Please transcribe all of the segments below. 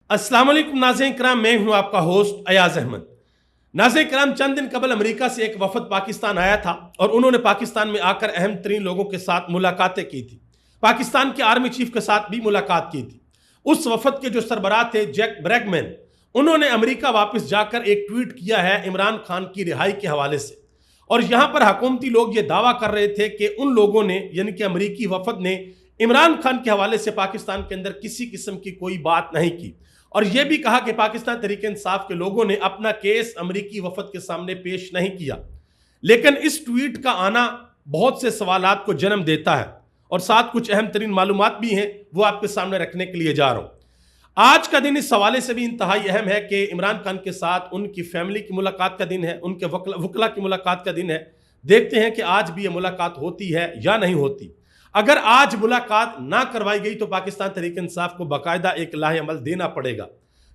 अस्सलाम वालेकुम नाज़रीन किराम, मैं हूं आपका होस्ट अयाज अहमद। नाज़रीन किराम, चंद दिन कबल अमेरिका से एक वफद पाकिस्तान आया था और उन्होंने पाकिस्तान में आकर अहम तरीन लोगों के साथ मुलाकातें की थी। पाकिस्तान के आर्मी चीफ के साथ भी मुलाकात की थी। उस वफद के जो सरबराह थे जैक ब्रैगमैन, उन्होंने अमेरिका वापस जाकर एक ट्वीट किया है इमरान खान की रिहाई के हवाले से। और यहां पर हुकूमती लोग ये दावा कर रहे थे कि उन लोगों ने यानी कि अमेरिकी वफद ने इमरान खान के हवाले से पाकिस्तान के अंदर किसी किस्म की कोई बात नहीं की और यह भी कहा कि पाकिस्तान तहरीक इंसाफ के लोगों ने अपना केस अमेरिकी वफद के सामने पेश नहीं किया। लेकिन इस ट्वीट का आना बहुत से सवालात को जन्म देता है और साथ कुछ अहम तरीन मालूमात भी हैं, वो आपके सामने रखने के लिए जा रहा हूं। आज का दिन इस हवाले से भी इंतहाई अहम है कि इमरान खान के साथ उनकी फैमिली की मुलाकात का दिन है, उनके वकला की मुलाकात का दिन है। देखते हैं कि आज भी यह मुलाकात होती है या नहीं होती। अगर आज मुलाकात ना करवाई गई तो पाकिस्तान तहरीक इंसाफ को बाकायदा एक लाहे अमल देना पड़ेगा,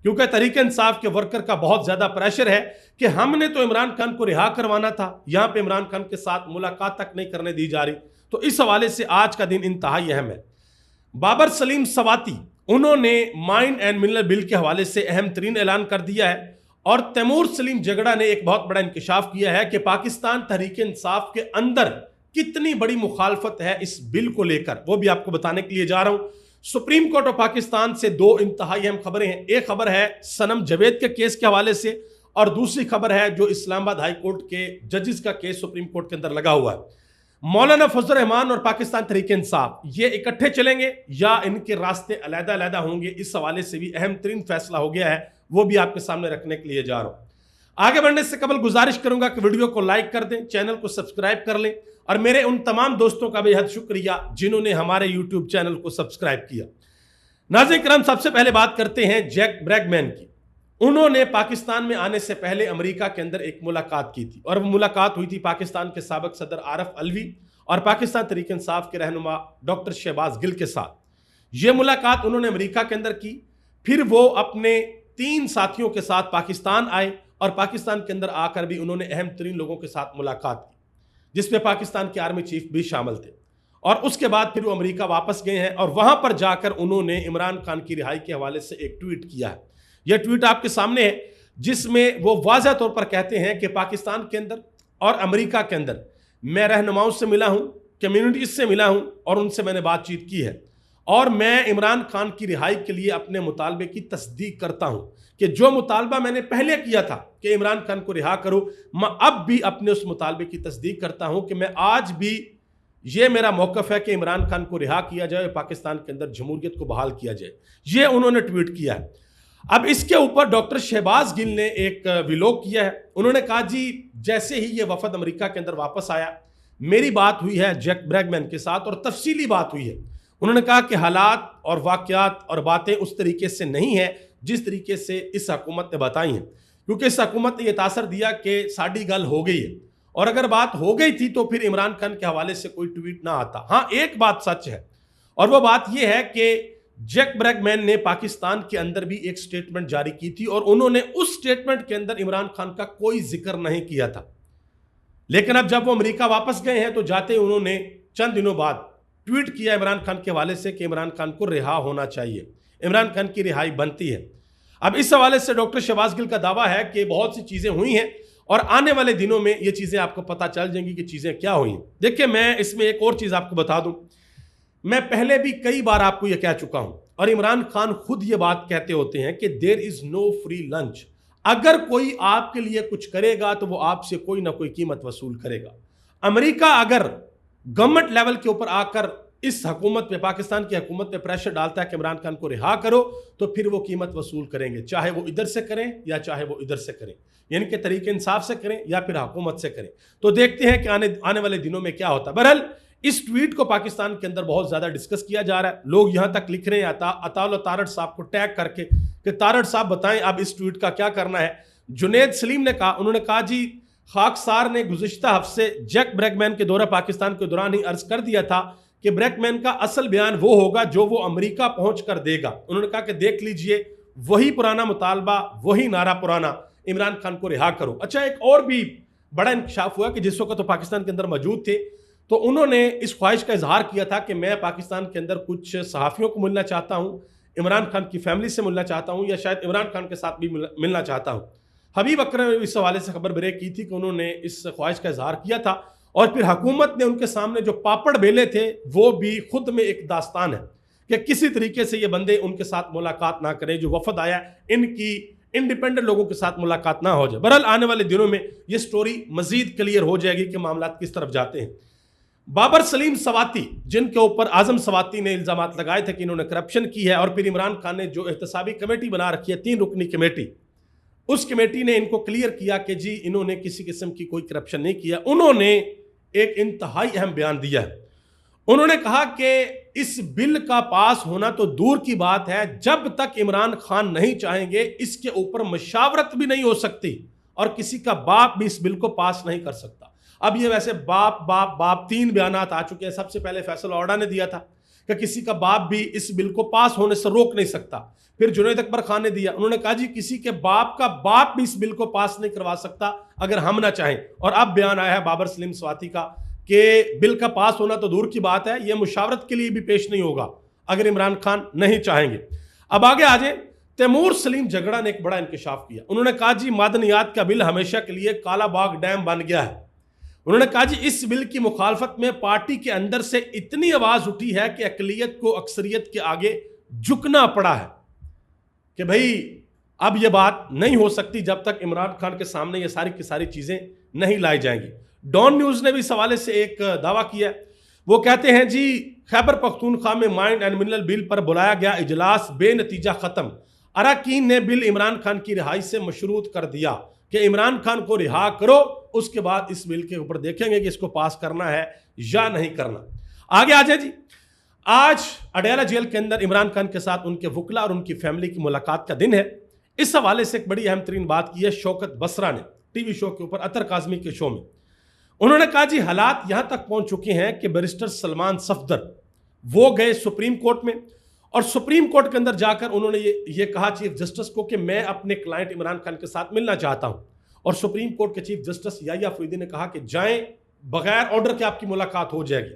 क्योंकि तहरीक इंसाफ के वर्कर का बहुत ज्यादा प्रेशर है कि हमने तो इमरान खान को रिहा करवाना था, यहां पे इमरान खान के साथ मुलाकात तक नहीं करने दी जा रही। तो इस हवाले से आज का दिन इंतहाई अहम है। बाबर सलीम सवाती, उन्होंने माइन एंड मिनरल बिल के हवाले से अहम तरीन ऐलान कर दिया है और तैमूर सलीम जगड़ा ने एक बहुत बड़ा इंकशाफ किया है कि पाकिस्तान तहरीक इंसाफ के अंदर कितनी बड़ी मुखालफत है इस बिल को लेकर, वो भी आपको बताने के लिए जा रहा हूं। सुप्रीम कोर्ट ऑफ पाकिस्तान से दो इंतहाई अहम खबरें हैं। एक खबर है सनम जावेद के केस के हवाले से और दूसरी खबर है जो इस्लामाबाद हाई कोर्ट के जजेस का केस सुप्रीम कोर्ट के अंदर लगा हुआ है। मौलाना फजल रहमान और पाकिस्तान तहरीक इंसाफ ये इकट्ठे चलेंगे या इनके रास्ते अलहदा अलहदा होंगे, इस हवाले से भी अहम तरीन फैसला हो गया है, वो भी आपके सामने रखने के लिए जा रहा हूं। आगे बढ़ने से कबल गुजारिश करूंगा कि वीडियो को लाइक कर दें, चैनल को सब्सक्राइब कर लें और मेरे उन तमाम दोस्तों का बेहद शुक्रिया जिन्होंने हमारे यूट्यूब चैनल को सब्सक्राइब किया। नाज़रीन किराम, सबसे पहले बात करते हैं जैक ब्रैगमैन की। उन्होंने पाकिस्तान में आने से पहले अमेरिका के अंदर एक मुलाकात की थी और वो मुलाकात हुई थी पाकिस्तान के साबिक सदर आरिफ अलवी और पाकिस्तान तहरीक इंसाफ के रहनुमा डॉक्टर शहबाज गिल के साथ। ये मुलाकात उन्होंने अमेरिका के अंदर की। फिर वो अपने 3 साथियों के साथ पाकिस्तान आए और पाकिस्तान के अंदर आकर भी उन्होंने अहम तरीन लोगों के साथ मुलाकात की, जिसमें पाकिस्तान के आर्मी चीफ भी शामिल थे। और उसके बाद फिर वो अमेरिका वापस गए हैं और वहां पर जाकर उन्होंने इमरान खान की रिहाई के हवाले से एक ट्वीट किया है। यह ट्वीट आपके सामने है, जिसमें वो वाज़ह तौर पर कहते हैं कि पाकिस्तान के अंदर और अमेरिका के अंदर मैं रहनुमाओं से मिला हूं, कम्युनिटीज से मिला हूं और उनसे मैंने बातचीत की है और मैं इमरान खान की रिहाई के लिए अपने मुतालबे की तस्दीक करता हूं कि जो मुतालबा मैंने पहले किया था कि इमरान खान को रिहा करो, मैं अब भी अपने उस मुतालबे की तस्दीक करता हूं कि मैं आज भी ये मेरा मौक़िफ़ है कि इमरान खान को रिहा किया जाए, पाकिस्तान के अंदर जमहूरियत को बहाल किया जाए। ये उन्होंने ट्वीट किया है। अब इसके ऊपर डॉक्टर शहबाज गिल ने एक व्लॉग किया है। उन्होंने कहा, जी जैसे ही ये वफद अमेरिका के अंदर वापस आया, मेरी बात हुई है जैक ब्रैगमैन के साथ और तफसीली बात हुई है। उन्होंने कहा कि हालात और वाक़यात और बातें उस तरीके से नहीं है जिस तरीके से इस हुकूमत ने बताई हैं, क्योंकि इस हुकूमत ने यह तासर दिया कि साड़ी गल हो गई है और अगर बात हो गई थी तो फिर इमरान खान के हवाले से कोई ट्वीट ना आता। हाँ, एक बात सच है और वह बात यह है कि जैक ब्रैगमैन ने पाकिस्तान के अंदर भी एक स्टेटमेंट जारी की थी और उन्होंने उस स्टेटमेंट के अंदर इमरान खान का कोई जिक्र नहीं किया था। लेकिन अब जब वो अमेरिका वापस गए हैं तो जाते उन्होंने चंद दिनों बाद ट्वीट किया इमरान खान के हवाले से कि इमरान खान को रिहा होना चाहिए, इमरान खान की रिहाई बनती है। अब इस हवाले से डॉक्टर शहबाज गिल का दावा है कि बहुत सी चीज़ें हुई हैं और आने वाले दिनों में ये चीज़ें आपको पता चल जाएंगी कि चीज़ें क्या हुई। देखिए, मैं इसमें एक और चीज़ आपको बता दूं, मैं पहले भी कई बार आपको यह कह चुका हूं और इमरान खान खुद ये बात कहते होते हैं कि there is no free lunch. अगर कोई आपके लिए कुछ करेगा तो वो आपसे कोई ना कोई कीमत वसूल करेगा। अमेरिका अगर गवर्नमेंट लेवल के ऊपर आकर इस हुकूमत पे, पाकिस्तान की हुकूमत पे प्रेशर डालता है कि इमरान खान को रिहा करो, तो फिर वो कीमत वसूल करेंगे, चाहे वो इधर से करें या चाहे वो इधर से करें, यानी कि तरीके इंसाफ से करें या फिर हुकूमत से करें। तो देखते हैं कि आने वाले दिनों में क्या होता है। बहरहाल इस ट्वीट को पाकिस्तान के अंदर बहुत ज्यादा डिस्कस किया जा रहा है। लोग यहां तक लिख रहे हैं अताउल तारड़ साहब को टैग करके कि तारड़ साहब बताएं अब इस ट्वीट का क्या करना है। जुनेद सलीम ने कहा, उन्होंने कहा, जी खाकसार ने गुज़िश्ता हफ्ते जैक ब्रैगमैन के दौरा पाकिस्तान के दौरान ही अर्ज कर दिया था कि ब्रैगमैन का असल बयान वो होगा जो वो अमेरिका पहुंच कर देगा। उन्होंने कहा कि देख लीजिए, वही पुराना मुतालबा, वही नारा पुराना, इमरान खान को रिहा करो। अच्छा, एक और भी बड़ा इंकशाफ हुआ कि जिस वक्त तो पाकिस्तान के अंदर मौजूद थे तो उन्होंने इस ख्वाहिश का इजहार किया था कि मैं पाकिस्तान के अंदर कुछ सहाफ़ियों को मिलना चाहता हूँ, इमरान खान की फैमिली से मिलना चाहता हूं या शायद इमरान खान के साथ भी मिलना चाहता हूं। हबीब अकरम ने इस हवाले से खबर ब्रेक की थी कि उन्होंने इस ख्वाहिश का इजहार किया था और फिर हुकूमत ने उनके सामने जो पापड़ बेले थे वो भी खुद में एक दास्तान है कि किसी तरीके से ये बंदे उनके साथ मुलाकात ना करें, जो वफद आया इनकी इंडिपेंडेंट लोगों के साथ मुलाकात ना हो जाए। बहरहाल आने वाले दिनों में ये स्टोरी मजीद क्लियर हो जाएगी कि मामला किस तरफ जाते हैं। बाबर सलीम सवाती, जिनके ऊपर आजम सवाती ने इल्जाम लगाए थे कि इन्होंने करप्शन की है, और फिर इमरान खान ने जो एहतसाबी कमेटी बना रखी है 3 रुकनी कमेटी, उस कमेटी ने इनको क्लियर किया कि जी इन्होंने किसी किस्म की कोई करप्शन नहीं किया। उन्होंने एक इंतहाई अहम बयान दिया है। उन्होंने कहा कि इस बिल का पास होना तो दूर की बात है, जब तक इमरान खान नहीं चाहेंगे इसके ऊपर मशावरत भी नहीं हो सकती और किसी का बाप भी इस बिल को पास नहीं कर सकता। अब ये वैसे बाप बाप बाप 3 बयान आ चुके हैं। सबसे पहले फैसल ऑर्डा ने दिया था कि किसी का बाप भी इस बिल को पास होने से रोक नहीं सकता। फिर जुनैद अकबर खान ने दिया, उन्होंने कहा जी किसी के बाप का बाप भी इस बिल को पास नहीं करवा सकता अगर हम ना चाहें। और अब बयान आया है बाबर सलीम स्वाति का कि बिल का पास होना तो दूर की बात है, यह मुशावरत के लिए भी पेश नहीं होगा अगर इमरान खान नहीं चाहेंगे। अब आगे आ जाए, तैमूर सलीम झगड़ा ने एक बड़ा इंकशाफ किया। उन्होंने कहा जी मादनियात का बिल हमेशा के लिए काला बाग डैम बन गया है। उन्होंने कहा जी इस बिल की मुखालफत में पार्टी के अंदर से इतनी आवाज उठी है कि अकलियत को अक्सरियत के आगे झुकना पड़ा है कि भाई अब यह बात नहीं हो सकती जब तक इमरान खान के सामने ये सारी की सारी चीजें नहीं लाई जाएंगी। डॉन न्यूज ने भी इस हवाले से एक दावा किया है। वो कहते हैं जी खैबर पख्तूनख्वा में माइन एंड मिनरल बिल पर बुलाया गया इजलास बेनतीजा खत्म। अरकान ने बिल इमरान खान की रिहाई से मशरूत कर दिया कि इमरान खान को रिहा करो, उसके बाद इस बिल के ऊपर देखेंगे कि इसको पास करना है या नहीं करना। आगे आ जाए जी, आज अडयाला जेल के अंदर इमरान खान के साथ उनके वकला और उनकी फैमिली की मुलाकात का दिन है। इस हवाले से एक बड़ी अहम तरीन बात की है शौकत बसरा ने टीवी शो के ऊपर अतर काजमी के शो में। उन्होंने कहा जी हालात यहां तक पहुंच चुके हैं कि बैरिस्टर सलमान सफदर वो गए सुप्रीम कोर्ट में और सुप्रीम कोर्ट के अंदर जाकर उन्होंने ये कहा चीफ जस्टिस को कि मैं अपने क्लाइंट इमरान खान के साथ मिलना चाहता हूं। और सुप्रीम कोर्ट के चीफ जस्टिस याहिया अफरीदी ने कहा कि जाएं, बगैर ऑर्डर के आपकी मुलाकात हो जाएगी।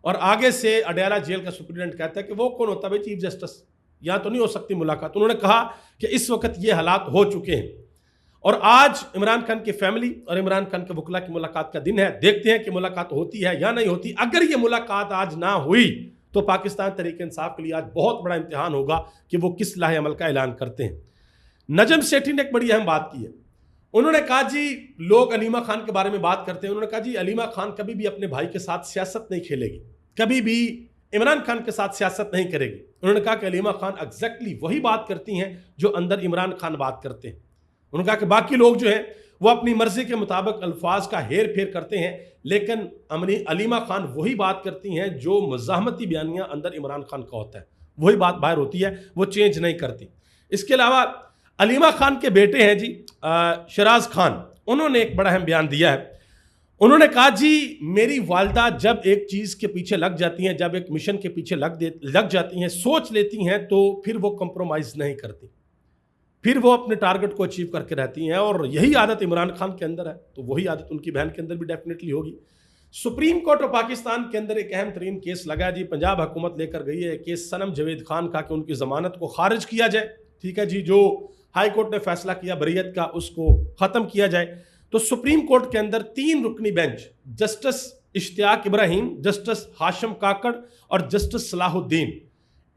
और आगे से अडयाला जेल का सुप्रीडेंट कहता है कि वो कौन होता है भाई चीफ जस्टिस, यहां तो नहीं हो सकती मुलाकात। उन्होंने कहा कि इस वक्त ये हालात हो चुके हैं और आज इमरान खान की फैमिली और इमरान खान के वकला की मुलाकात का दिन है। देखते हैं कि मुलाकात होती है या नहीं होती। अगर ये मुलाकात आज ना हुई तो पाकिस्तान तहरीक इंसाफ के लिए आज बहुत बड़ा इम्तिहान होगा कि वो किस लाहे अमल का ऐलान करते हैं। नजम सेठी ने एक बड़ी अहम बात की है। उन्होंने कहा जी लोग अलीमा खान के बारे में बात करते हैं। उन्होंने कहा जी अलीमा खान कभी भी अपने भाई के साथ सियासत नहीं खेलेगी, कभी भी इमरान खान के साथ सियासत नहीं करेगी। उन्होंने कहा कि अलीमा खान एग्जैक्टली वही बात करती हैं जो अंदर इमरान खान बात करते हैं। उन्होंने कहा कि बाकी लोग जो हैं वो अपनी मर्जी के मुताबिक अल्फाज का हेर फेर करते हैं, लेकिन अलीमा खान वही बात करती हैं जो मज़ाहमती बयानिया अंदर इमरान खान का होता है, वही बात बाहर होती है, वो चेंज नहीं करती। इसके अलावा अलीमा खान के बेटे हैं जी शराज खान, उन्होंने एक बड़ा अहम बयान दिया है। उन्होंने कहा जी मेरी वालदा जब एक चीज़ के पीछे लग जाती हैं, जब एक मिशन के पीछे लग जाती हैं, सोच लेती हैं, तो फिर वो कंप्रोमाइज़ नहीं करती, फिर वो अपने टारगेट को अचीव करके रहती हैं। और यही आदत इमरान खान के अंदर है, तो वही आदत उनकी बहन के अंदर भी डेफिनेटली होगी। सुप्रीम कोर्ट और पाकिस्तान के अंदर एक अहम तरीन केस लगा जी, पंजाब हुकूमत लेकर गई है केस सनम जवेद खान का कि उनकी जमानत को खारिज किया जाए। ठीक है जी, जो हाई कोर्ट ने फैसला किया बरीयत का उसको ख़त्म किया जाए। तो सुप्रीम कोर्ट के अंदर 3 रुकनी bench, justice Ishtiaq Ibrahim, justice Hashim Kakar और जस्टिस सलाहुद्दीन,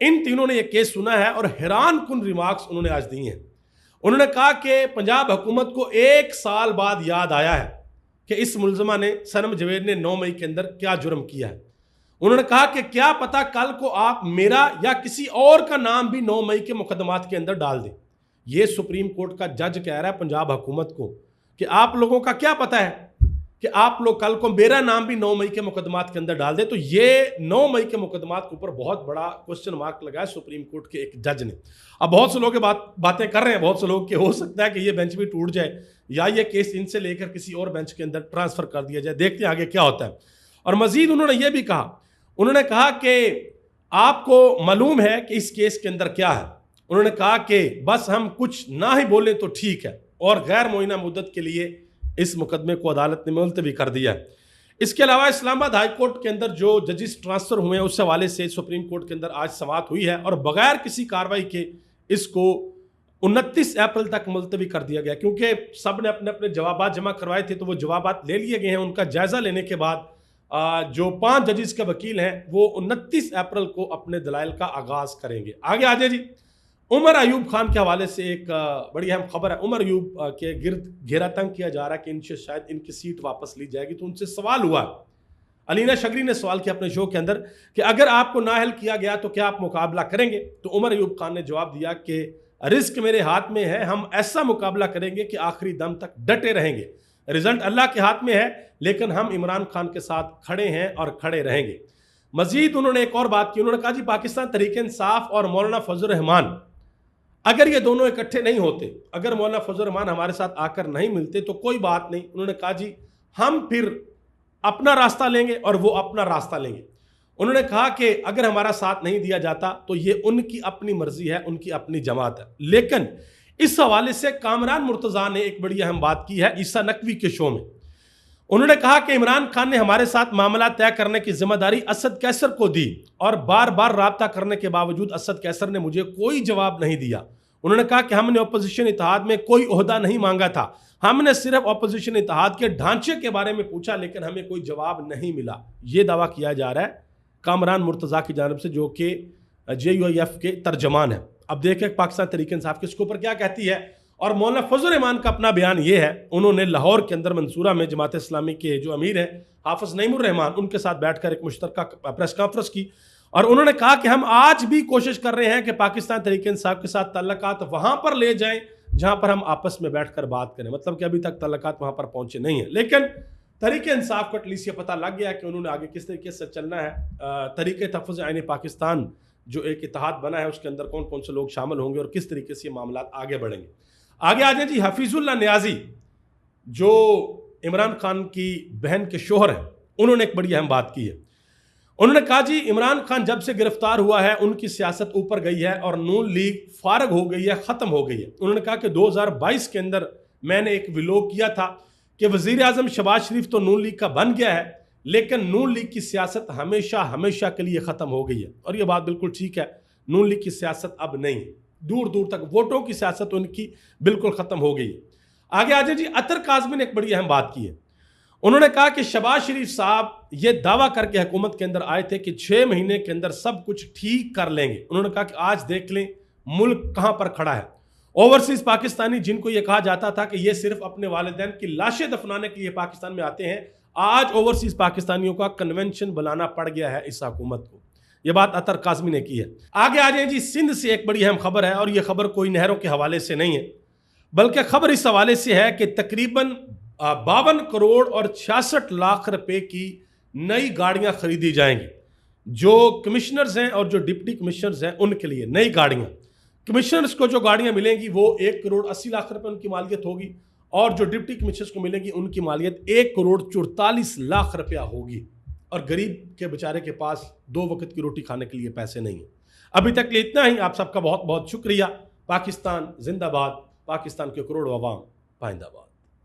इन तीनों ने यह केस सुना है और हैरान कुन रिमार्क्स उन्होंने आज दिए हैं। उन्होंने कहा कि पंजाब हुकूमत को 1 साल बाद याद आया है कि इस मुलजमा ने सनम जवेद ने 9 मई के अंदर क्या जुर्म किया है। उन्होंने कहा कि क्या पता कल को आप मेरा या किसी और का नाम भी 9 मई के मुकदमात के अंदर डाल दें। यह सुप्रीम कोर्ट का जज कह रहा है पंजाब हुकूमत को कि आप लोगों का क्या पता है कि आप लोग कल को मेरा नाम भी 9 मई के मुकदमात के अंदर डाल दे। तो ये 9 मई के मुकदमात के ऊपर बहुत बड़ा क्वेश्चन मार्क लगाया सुप्रीम कोर्ट के एक जज ने। अब बहुत से लोग बातें कर रहे हैं, बहुत से लोग कि हो सकता है कि ये बेंच भी टूट जाए या ये केस इनसे लेकर किसी और बेंच के अंदर ट्रांसफर कर दिया जाए। देखते हैं आगे क्या होता है। और मजीद उन्होंने ये भी कहा, उन्होंने कहा कि आपको मालूम है कि इस केस के अंदर क्या है। उन्होंने कहा कि बस हम कुछ ना ही बोलें तो ठीक है, और गैर मुअय्यना मुद्दत के लिए इस मुकदमे को अदालत ने मुलतवी कर दिया है। इसके अलावा इस्लामाबाद हाई कोर्ट के अंदर जो जजेस ट्रांसफर हुए हैं उस हवाले से सुप्रीम कोर्ट के अंदर आज समाअत हुई है और बगैर किसी कार्रवाई के इसको 29 अप्रैल तक मुलतवी कर दिया गया, क्योंकि सब ने अपने अपने जवाबात जमा करवाए थे, तो वो जवाबात ले लिए गए हैं। उनका जायजा लेने के बाद जो 5 जजेस के वकील हैं वो 29 अप्रैल को अपने दलाइल का आगाज करेंगे। आगे आ जाए जी, उमर अयूब खान के हवाले से एक बड़ी अहम खबर है। उमर अयूब के गिर्द घेरा तंग किया जा रहा है कि इनसे शायद इनकी सीट वापस ली जाएगी। तो उनसे सवाल हुआ, अलीना शगरी ने सवाल किया अपने शो के अंदर कि अगर आपको नाअहल किया गया तो क्या आप मुकाबला करेंगे? तो उमर अयूब खान ने जवाब दिया कि रिस्क मेरे हाथ में है, हम ऐसा मुकाबला करेंगे कि आखिरी दम तक डटे रहेंगे। रिजल्ट अल्लाह के हाथ में है, लेकिन हम इमरान खान के साथ खड़े हैं और खड़े रहेंगे। मजीद उन्होंने एक और बात की, उन्होंने कहा जी पाकिस्तान तहरीक इंसाफ और मौलाना फजल रहमान अगर ये दोनों इकट्ठे नहीं होते, अगर मौलाना फजल रहमान हमारे साथ आकर नहीं मिलते तो कोई बात नहीं। उन्होंने कहा जी हम फिर अपना रास्ता लेंगे और वो अपना रास्ता लेंगे। उन्होंने कहा कि अगर हमारा साथ नहीं दिया जाता तो ये उनकी अपनी मर्जी है, उनकी अपनी जमात है। लेकिन इस हवाले से कामरान मुर्तज़ा ने एक बड़ी अहम बात की है ईसा नकवी के शो में। उन्होंने कहा कि इमरान खान ने हमारे साथ मामला तय करने की जिम्मेदारी असद कैसर को दी और बार बार राब्ता करने के बावजूद असद कैसर ने मुझे कोई जवाब नहीं दिया। उन्होंने कहा कि हमने अपोजिशन इत्तेहाद में कोई ओहदा नहीं मांगा था, हमने सिर्फ अपोजिशन इत्तेहाद के ढांचे के बारे में पूछा, लेकिन हमें कोई जवाब नहीं मिला। ये दावा किया जा रहा है कामरान मुर्तज़ा की जानिब से, जो कि JUIF के तर्जमान है। अब देखें पाकिस्तान तहरीक इंसाफ के इसके ऊपर क्या कहती है। और मौलाना फजल रहमान का अपना बयान ये है, उन्होंने लाहौर के अंदर मंसूरा में जमात इस्लामी के जो अमीर हैं हाफिज नईमुर रहमान, उनके साथ बैठकर एक मुश्तरका प्रेस कॉन्फ्रेंस की और उन्होंने कहा कि हम आज भी कोशिश कर रहे हैं कि पाकिस्तान तहरीक इंसाफ के साथ तल्लकात वहां पर ले जाएं जहां पर हम आपस में बैठकर बात करें। मतलब कि अभी तक तल्लकात वहां पर पहुंचे नहीं है, लेकिन तहरीक इंसाफ को एटलीस्ट ये पता लग गया कि उन्होंने आगे किस तरीके से चलना है। तहरीक तहफ़्फ़ुज़ आईन पाकिस्तान जो एक इत्तेहाद बना है उसके अंदर कौन कौन से लोग शामिल होंगे और किस तरीके से ये मामला आगे बढ़ेंगे। आगे आ जाए जी, हफीजुल्लाह नियाजी जो इमरान खान की बहन के शोहर हैं, उन्होंने एक बड़ी अहम बात की है। उन्होंने कहा जी इमरान खान जब से गिरफ्तार हुआ है उनकी सियासत ऊपर गई है और नून लीग फारग हो गई है, ख़त्म हो गई है। उन्होंने कहा कि 2022 के अंदर मैंने एक व्लॉग किया था कि वज़ीर आज़म शहबाज शरीफ तो नून लीग का बन गया है, लेकिन नून लीग की सियासत हमेशा हमेशा के लिए ख़त्म हो गई है। और ये बात बिल्कुल ठीक है, नून लीग की सियासत अब नहीं है, दूर दूर तक वोटों की सियासत उनकी बिल्कुल ख़त्म हो गई है। आगे आ जाए जी, अतर काज़मी ने एक बड़ी अहम बात की है। उन्होंने कहा कि शहबाज शरीफ साहब ये दावा करके हुकूमत के अंदर आए थे कि 6 महीने के अंदर सब कुछ ठीक कर लेंगे। उन्होंने कहा कि आज देख लें मुल्क कहां पर खड़ा है। ओवरसीज पाकिस्तानी जिनको ये कहा जाता था कि ये सिर्फ अपने वालिदैन की लाशें दफनाने के लिए पाकिस्तान में आते हैं, आज ओवरसीज पाकिस्तानियों का कन्वेंशन बुलाना पड़ गया है इस हुकूमत को। यह बात अतर काज़मी ने की है। आगे आ जाए जी, सिंध से एक बड़ी अहम खबर है और यह खबर कोई नहरों के हवाले से नहीं है, बल्कि खबर इस हवाले से है कि तकरीबन 52 करोड़ और 66 लाख रुपए की नई गाड़ियां खरीदी जाएंगी। जो कमिश्नर्स हैं और जो डिप्टी कमिश्नर्स हैं उनके लिए नई गाड़ियां, कमिश्नर्स को जो गाड़ियां मिलेंगी वो 1 करोड़ 80 लाख रुपए उनकी मालियत होगी और जो डिप्टी कमिश्नर्स को मिलेंगी उनकी मालियत 1 करोड़ 44 लाख रुपया होगी। और गरीब के बेचारे के पास 2 वक्त की रोटी खाने के लिए पैसे नहीं है। अभी तक के लिए इतना ही। आप सबका बहुत बहुत शुक्रिया। पाकिस्तान जिंदाबाद, पाकिस्तान के करोड़ों अवाम पाइंदाबाद।